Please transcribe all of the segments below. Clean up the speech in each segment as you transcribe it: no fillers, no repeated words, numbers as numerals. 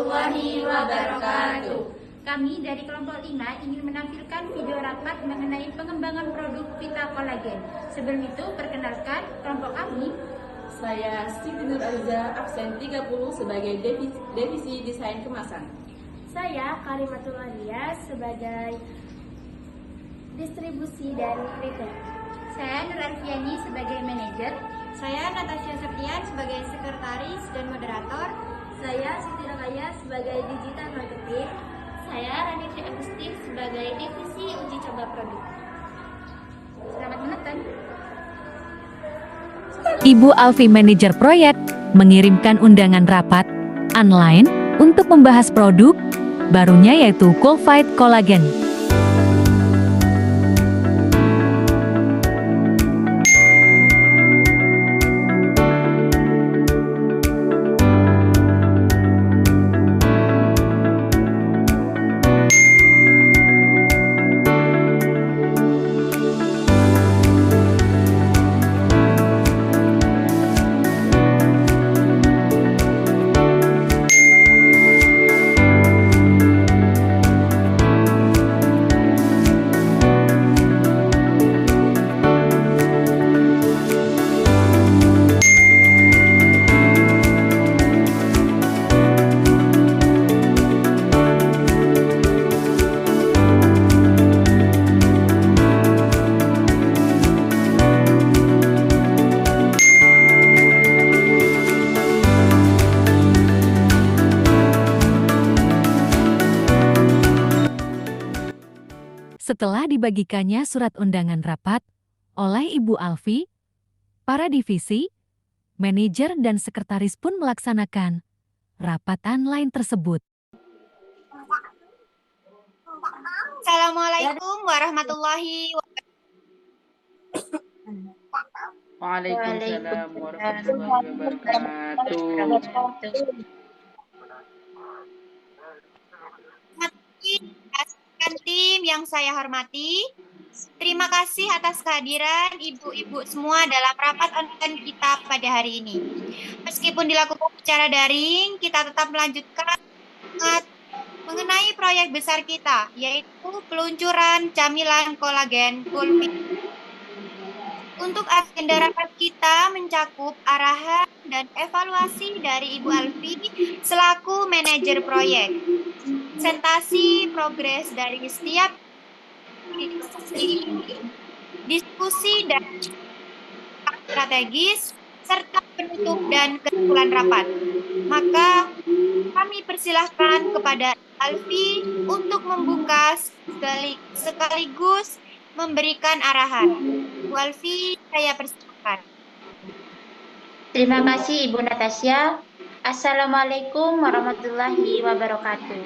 warahmatullahi wabarakatuh. Kami dari kelompok 5 ingin menampilkan video rapat mengenai pengembangan produk Vita Kolagen. Sebelum itu, perkenalkan kelompok kami. Saya Siti Nur Aliza, absen 30 sebagai divisi desain kemasan. Saya Kalimatul Alia sebagai distribusi dan retail. Saya Nur Alfiani sebagai manajer. Saya Natasha Septian sebagai sekretaris dan moderator. Saya Siti Rakaya sebagai digital marketing. Saya Ranitri Agustin sebagai divisi uji coba produk. Selamat menonton. Ibu Alfi manajer proyek mengirimkan undangan rapat online untuk membahas produk barunya yaitu Coolfight Collagen. Setelah dibagikannya surat undangan rapat oleh Ibu Alfi, para divisi, manajer dan sekretaris pun melaksanakan rapat online tersebut. Assalamualaikum warahmatullahi wabarakatuh. Waalaikumsalam warahmatullahi wabarakatuh. Tim yang saya hormati, terima kasih atas kehadiran ibu-ibu semua dalam rapat online kita pada hari ini. Meskipun dilakukan secara daring, kita tetap melanjutkan mengenai proyek besar kita, yaitu peluncuran camilan kolagen Coolfight. Untuk agenda rapat kita mencakup arahan dan evaluasi dari Ibu Alfi selaku manajer proyek, presentasi progres dari setiap diskusi dan strategis, serta penutup dan kesimpulan rapat. Maka kami persilahkan kepada Alfi untuk membuka sekaligus memberikan arahan. Bu Alfi, saya persilakan. Terima kasih Ibu Natasha. Assalamualaikum warahmatullahi wabarakatuh.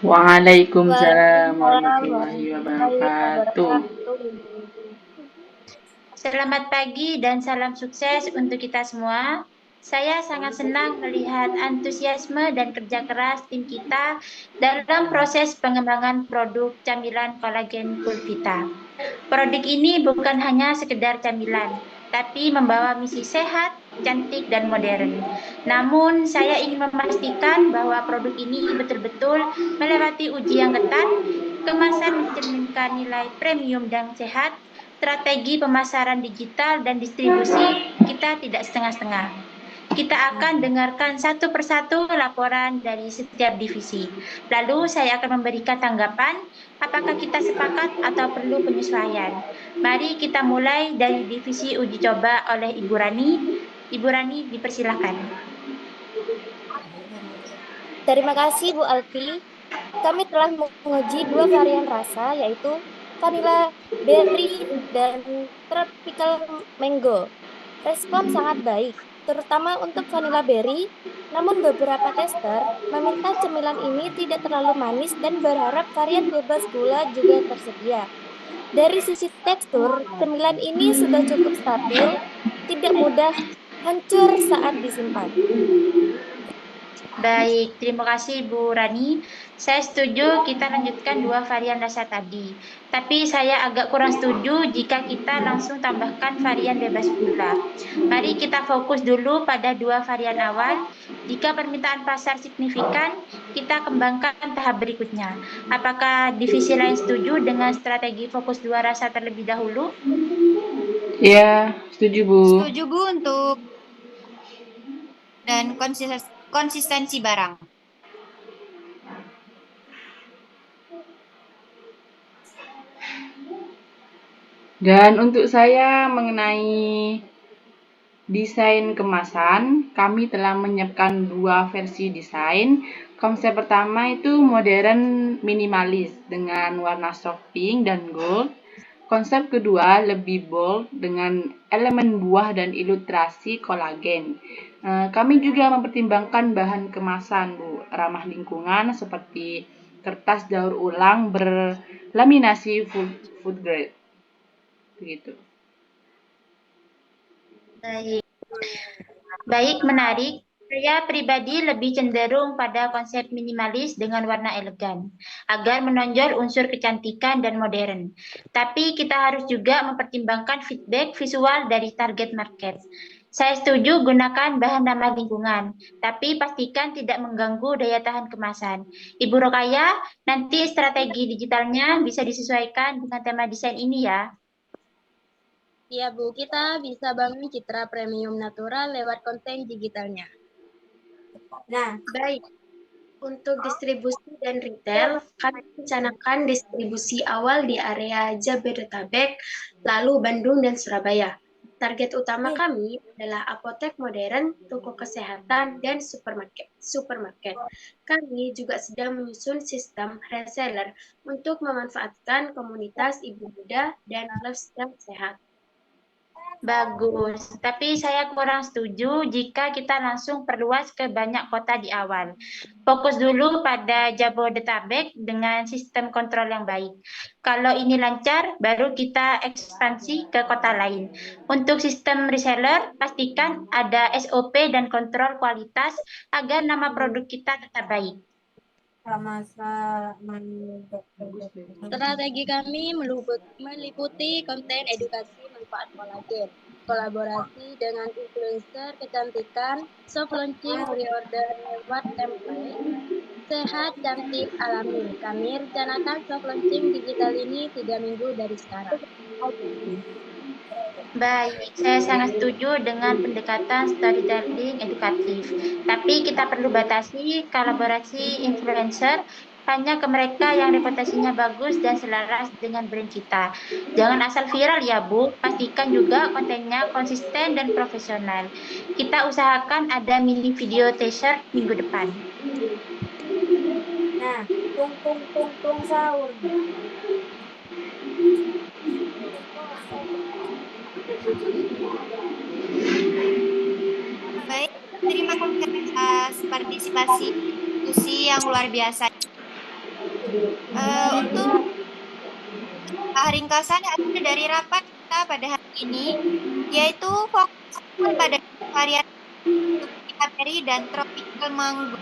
Waalaikumsalam warahmatullahi wabarakatuh. Selamat pagi dan salam sukses untuk kita semua. Saya sangat senang melihat antusiasme dan kerja keras tim kita dalam proses pengembangan produk camilan kolagen Coolvita. Produk ini bukan hanya sekedar camilan, tapi membawa misi sehat, cantik, dan modern. Namun, saya ingin memastikan bahwa produk ini betul-betul melewati uji yang ketat, kemasan mencerminkan nilai premium dan sehat, strategi pemasaran digital dan distribusi kita tidak setengah-setengah. Kita akan dengarkan satu persatu laporan dari setiap divisi. Lalu saya akan memberikan tanggapan apakah kita sepakat atau perlu penyesuaian. Mari kita mulai dari divisi uji coba oleh Ibu Rani. Ibu Rani, dipersilakan. Terima kasih Bu Alfi. Kami telah menguji 2 varian rasa, yaitu vanilla berry dan tropical mango. Respon sangat baik, terutama untuk vanilla berry. Namun beberapa tester meminta cemilan ini tidak terlalu manis dan berharap varian bebas gula juga tersedia. Dari sisi tekstur, cemilan ini sudah cukup stabil, tidak mudah hancur saat disimpan. Baik, terima kasih Bu Rani. Saya setuju kita lanjutkan 2 varian rasa tadi. Tapi saya agak kurang setuju jika kita langsung tambahkan varian bebas gula. Mari kita fokus dulu pada 2 varian awal. Jika permintaan pasar signifikan, kita kembangkan tahap berikutnya. Apakah divisi lain setuju dengan strategi fokus 2 rasa terlebih dahulu? Ya, setuju Bu. Setuju Bu untuk dan konsistensi barang. Dan untuk saya mengenai desain kemasan, kami telah menyiapkan 2 versi desain. Konsep pertama itu modern minimalis dengan warna soft pink dan gold. Konsep kedua lebih bold dengan elemen buah dan ilustrasi kolagen. Kami juga mempertimbangkan bahan kemasan Bu, ramah lingkungan seperti kertas daur ulang berlaminasi food grade. Begitu. Baik, menarik. Saya pribadi lebih cenderung pada konsep minimalis dengan warna elegan, agar menonjol unsur kecantikan dan modern. Tapi kita harus juga mempertimbangkan feedback visual dari target market. Saya setuju gunakan bahan ramah lingkungan, tapi pastikan tidak mengganggu daya tahan kemasan. Ibu Rokaya, nanti strategi digitalnya bisa disesuaikan dengan tema desain ini ya. Iya Bu, kita bisa bangun citra premium natural lewat konten digitalnya. Nah, baik. Untuk distribusi dan retail, kami rencanakan distribusi awal di area Jabodetabek, lalu Bandung dan Surabaya. Target utama kami adalah apotek modern, toko kesehatan, dan supermarket. Kami juga sedang menyusun sistem reseller untuk memanfaatkan komunitas ibu muda dan lifestyle sehat. Bagus, tapi saya kurang setuju jika kita langsung perluas ke banyak kota di awal. Fokus dulu pada Jabodetabek dengan sistem kontrol yang baik. Kalau ini lancar, baru kita ekspansi ke kota lain. Untuk sistem reseller, pastikan ada SOP dan kontrol kualitas agar nama produk kita tetap baik. Strategi kami meliputi konten edukasi manfaat kolagen, kolaborasi dengan influencer kecantikan, soft launching pre-order lewat template, sehat, cantik, alami. Kami rencanakan soft launching digital ini 3 minggu dari sekarang. Baik, saya sangat setuju dengan pendekatan storytelling edukatif. Tapi kita perlu batasi kolaborasi influencer hanya ke mereka yang reputasinya bagus dan selaras dengan brand kita. Jangan asal viral ya Bu, pastikan juga kontennya konsisten dan profesional. Kita usahakan ada mini video teaser minggu depan. Nah, tung sahur. Baik, terima kasih atas partisipasi diskusi yang luar biasa. Untuk ringkasan hasil dari rapat kita pada hari ini, yaitu fokus pada varian strawberry dan tropical mango.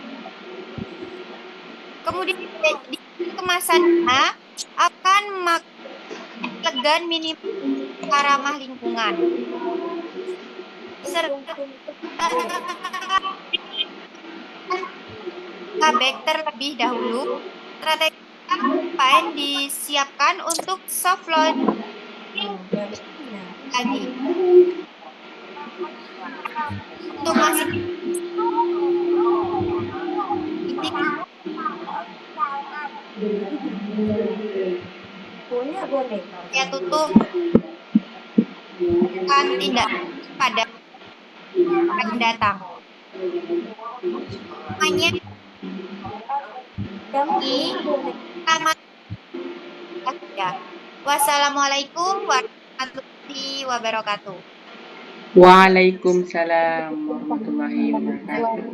Kemudian di kemasannya akan elegan minimal ramah lingkungan. Bag terlebih dahulu. Strategi kampanye disiapkan untuk soft launching lagi. Untuk masih ya tutup kan tidak pada akan datang. Hanya ini selamat ya. Wassalamualaikum warahmatullahi wabarakatuh. Waalaikumsalam warahmatullahi wabarakatuh.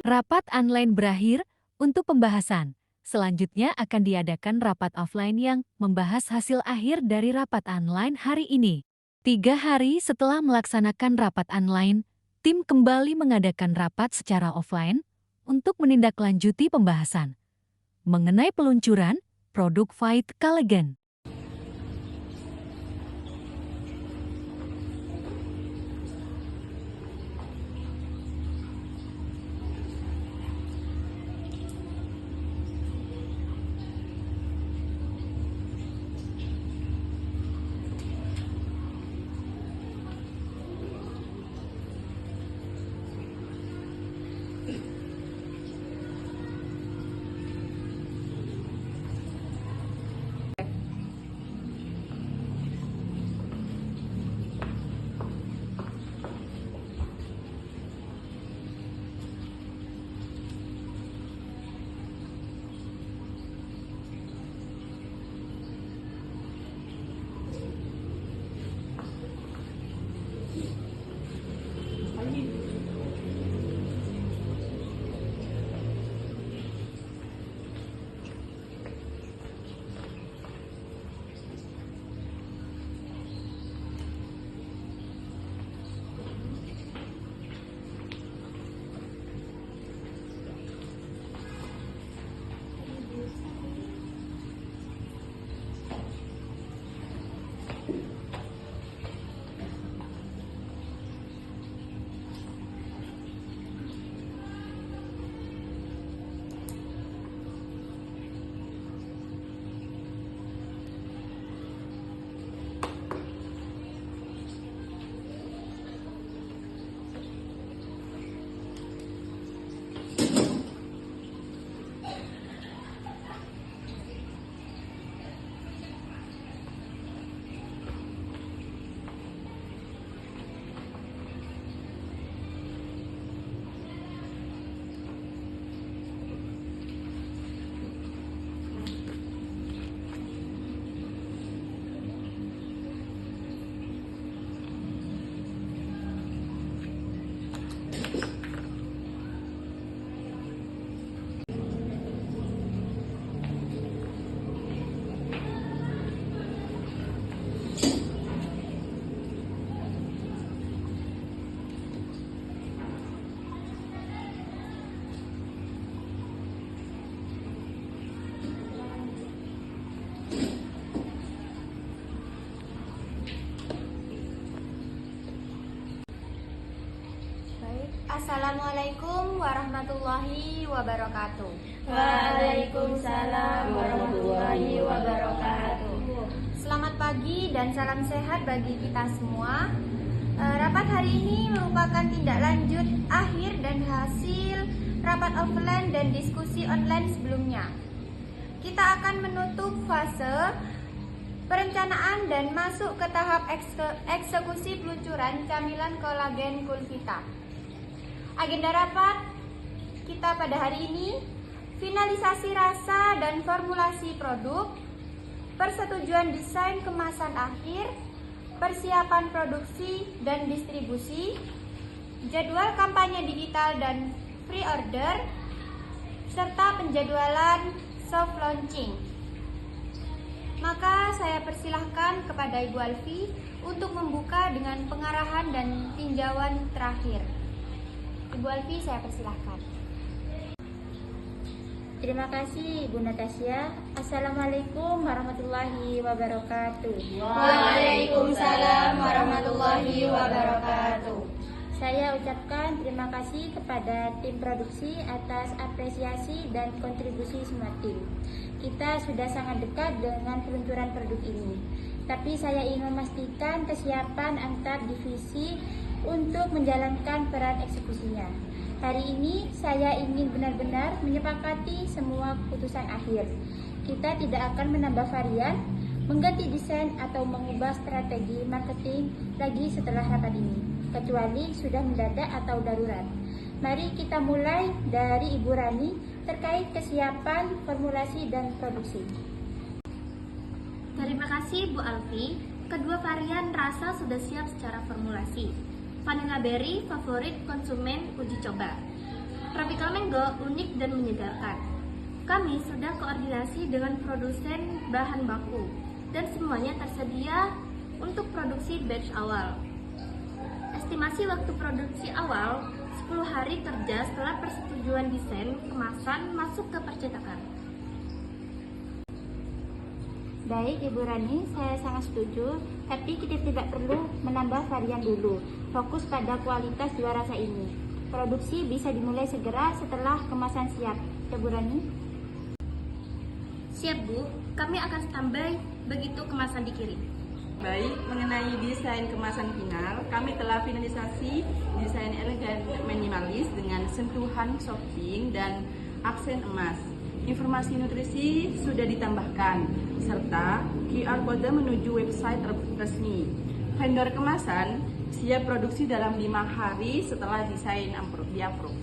Rapat online berakhir untuk pembahasan. Selanjutnya akan diadakan rapat offline yang membahas hasil akhir dari rapat online hari ini. 3 hari setelah melaksanakan rapat online, tim kembali mengadakan rapat secara offline untuk menindaklanjuti pembahasan mengenai peluncuran produk Fight Collagen. Assalamualaikum warahmatullahi wabarakatuh. Waalaikumsalam warahmatullahi wabarakatuh. Selamat pagi dan salam sehat bagi kita semua. Rapat hari ini merupakan tindak lanjut akhir dan hasil rapat offline dan diskusi online sebelumnya. Kita akan menutup fase perencanaan dan masuk ke tahap eksekusi peluncuran camilan kolagen Kulvita. Agenda rapat kita pada hari ini, finalisasi rasa dan formulasi produk, persetujuan desain kemasan akhir, persiapan produksi dan distribusi, jadwal kampanye digital dan pre-order, serta penjadwalan soft launching. Maka saya persilahkan kepada Ibu Alfi untuk membuka dengan pengarahan dan tinjauan terakhir. Ibu Alfi, saya persilahkan. Terima kasih Ibu Natasya. Assalamualaikum warahmatullahi wabarakatuh. Waalaikumsalam warahmatullahi wabarakatuh. Saya ucapkan terima kasih kepada tim produksi atas apresiasi dan kontribusi semua tim. Kita sudah sangat dekat dengan peluncuran produk ini. Tapi saya ingin memastikan kesiapan antar divisi untuk menjalankan peran eksekusinya. Hari ini saya ingin benar-benar menyepakati semua keputusan akhir. Kita tidak akan menambah varian, mengganti desain atau mengubah strategi marketing lagi setelah rapat ini, kecuali sudah mendadak atau darurat. Mari kita mulai dari Ibu Rani terkait kesiapan formulasi dan produksi. Terima kasih Bu Alfi. Kedua varian rasa sudah siap secara formulasi. Vanilla berry favorit konsumen uji coba. Tropical mango unik dan menyegarkan. Kami sudah koordinasi dengan produsen bahan baku dan semuanya tersedia untuk produksi batch awal. Es Estimasi waktu produksi awal 10 hari kerja setelah persetujuan desain kemasan masuk ke percetakan. Baik, Ibu Rani, saya sangat setuju, tapi kita tidak perlu menambah varian dulu. Fokus pada kualitas dua rasa ini. Produksi bisa dimulai segera setelah kemasan siap. Ibu Rani? Siap Bu, kami akan standby begitu kemasan dikirim. Baik, mengenai desain kemasan final, kami telah finalisasi desain elegan minimalis dengan sentuhan soft pink dan aksen emas. Informasi nutrisi sudah ditambahkan, serta QR kode menuju website resmi. Vendor kemasan siap produksi dalam 5 hari setelah desain di-approve.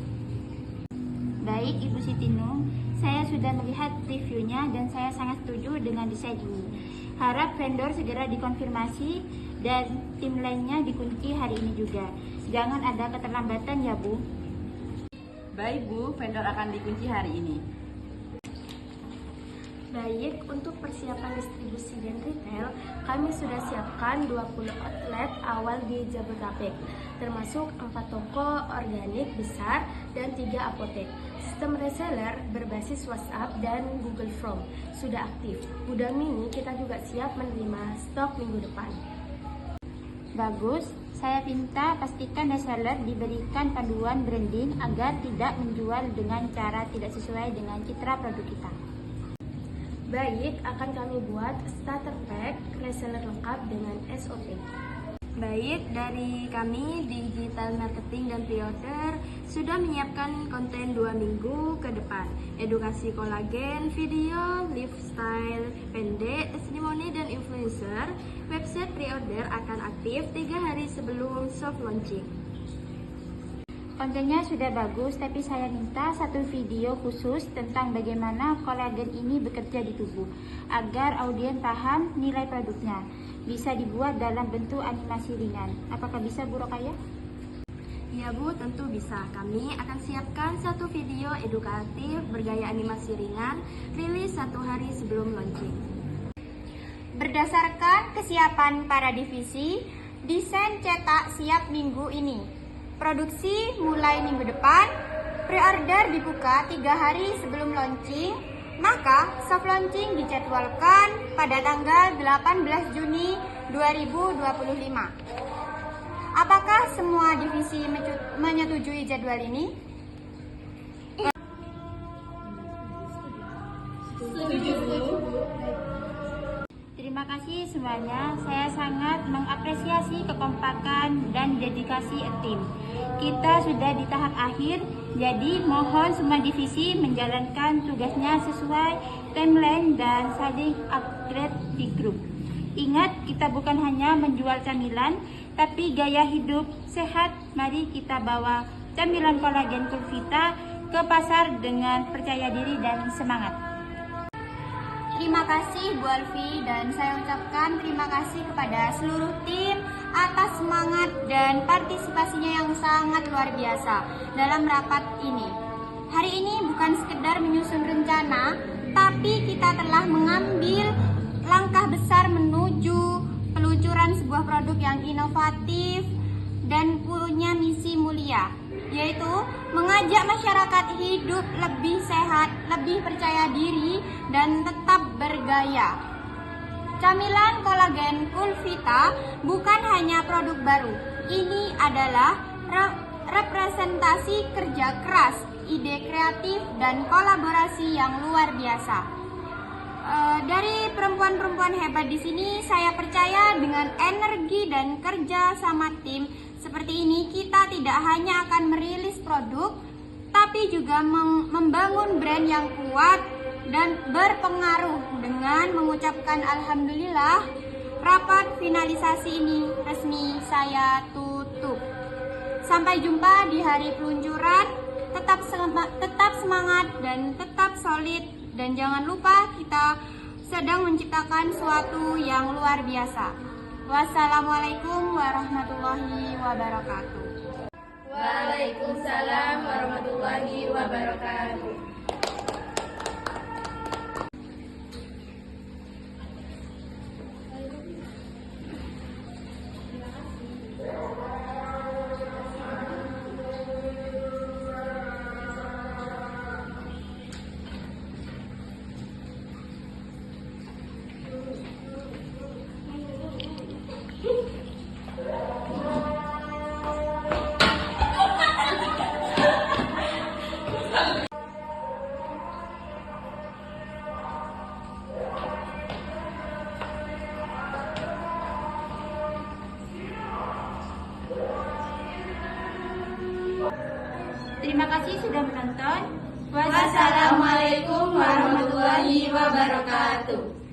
Baik, Ibu Sitinung, saya sudah melihat reviewnya dan saya sangat setuju dengan desain ini. Harap vendor segera dikonfirmasi dan tim lainnya dikunci hari ini juga. Jangan ada keterlambatan ya, Bu. Baik Bu, vendor akan dikunci hari ini. Baik, untuk persiapan distribusi dan retail, kami sudah siapkan 20 outlet awal di Jabodetabek, termasuk 4 toko organik besar dan 3 apotek. Sistem reseller berbasis WhatsApp dan Google Form sudah aktif. Gudang mini kita juga siap menerima stok minggu depan. Bagus, saya minta pastikan reseller diberikan panduan branding agar tidak menjual dengan cara tidak sesuai dengan citra produk kita. Baik, akan kami buat starter pack reseller lengkap dengan SOP. Baik, dari kami digital marketing dan pre-order sudah menyiapkan konten 2 minggu ke depan. Edukasi kolagen, video, lifestyle pendek, testimoni dan influencer. Website pre-order akan aktif 3 hari sebelum soft launching. Kontennya sudah bagus, tapi saya minta satu video khusus tentang bagaimana kolagen ini bekerja di tubuh, agar audiens paham nilai produknya. Bisa dibuat dalam bentuk animasi ringan. Apakah bisa, Bu Rokaya? Ya Bu, tentu bisa. Kami akan siapkan satu video edukatif bergaya animasi ringan, rilis 1 hari sebelum launching. Berdasarkan kesiapan para divisi, desain cetak siap minggu ini. Produksi mulai minggu depan, pre-order dibuka 3 hari sebelum launching, maka soft launching dijadwalkan pada tanggal 18 Juni 2025. Apakah semua divisi menyetujui jadwal ini? Terima kasih semuanya. Saya sangat mengapresiasi kekompakan dan dedikasi tim. Kita sudah di tahap akhir, jadi mohon semua divisi menjalankan tugasnya sesuai timeline dan saling upgrade di grup. Ingat, kita bukan hanya menjual camilan, tapi gaya hidup sehat. Mari kita bawa camilan kolagen Kulvita ke pasar dengan percaya diri dan semangat. Terima kasih Bu Alfi, dan saya ucapkan terima kasih kepada seluruh tim atas semangat dan partisipasinya yang sangat luar biasa dalam rapat ini. Hari ini bukan sekedar menyusun rencana, tapi kita telah mengambil langkah besar menuju peluncuran sebuah produk yang inovatif dan punya misi mulia, yaitu mengajak masyarakat hidup lebih sehat, lebih percaya diri, dan tetap bergaya. Camilan kolagen Kulvita bukan hanya produk baru, ini adalah representasi kerja keras, ide kreatif, dan kolaborasi yang luar biasa. Dari perempuan-perempuan hebat di sini, saya percaya dengan energi dan kerja sama tim seperti ini, kita tidak hanya akan merilis produk, tapi juga membangun brand yang kuat dan berpengaruh. Dengan mengucapkan alhamdulillah, rapat finalisasi ini resmi saya tutup. Sampai jumpa di hari peluncuran. Tetap semangat dan tetap solid. Dan jangan lupa kita sedang menciptakan sesuatu yang luar biasa. Wassalamualaikum warahmatullahi wabarakatuh. Waalaikumsalam warahmatullahi wabarakatuh. Terima kasih sudah menonton. Wassalamualaikum warahmatullahi wabarakatuh.